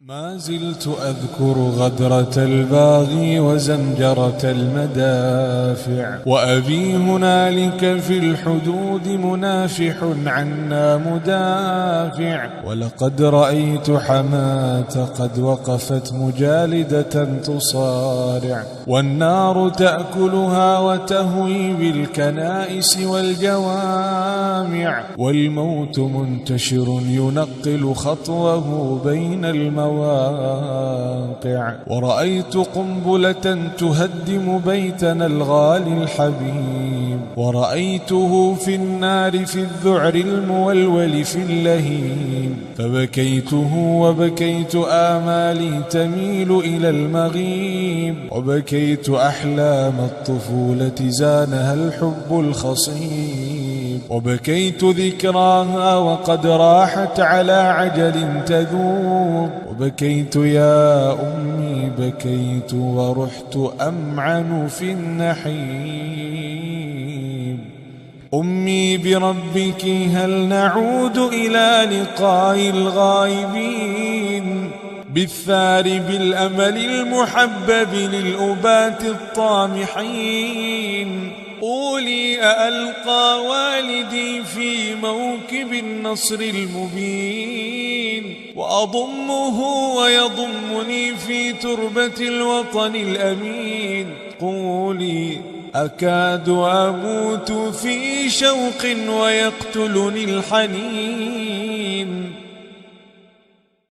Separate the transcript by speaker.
Speaker 1: ما زلت أذكر غدرة الباغي وزمجرة المدافع، وأبي هنالك في الحدود منافح عنا مدافع. ولقد رأيت حماة قد وقفت مجالدة تصارع، والنار تأكلها وتهوي بالكنائس والجوامع، والموت منتشر ينقل خطوه بين المواقع. ورأيت قنبلة تهدم بيتنا الغالي الحبيب، ورأيته في النار في الذعر المولول في اللهيب، فبكيته وبكيت آمالي تميل إلى المغيب، وبكيت أحلام الطفولة زانها الحب الخصيب، وبكيت ذكراها وقد راحت على عجل تذوب، وبكيت يا أمي بكيت ورحت أمعن في النحيب. أمي بربك هل نعود إلى لقاء الغائبين، بالثار بالأمل المحبب للأبات الطامحين. قولي أألقى والدي في موكب النصر المبين، وأضمه ويضمني في تربة الوطن الأمين. قولي أكاد أموت في شوق ويقتلني الحنين،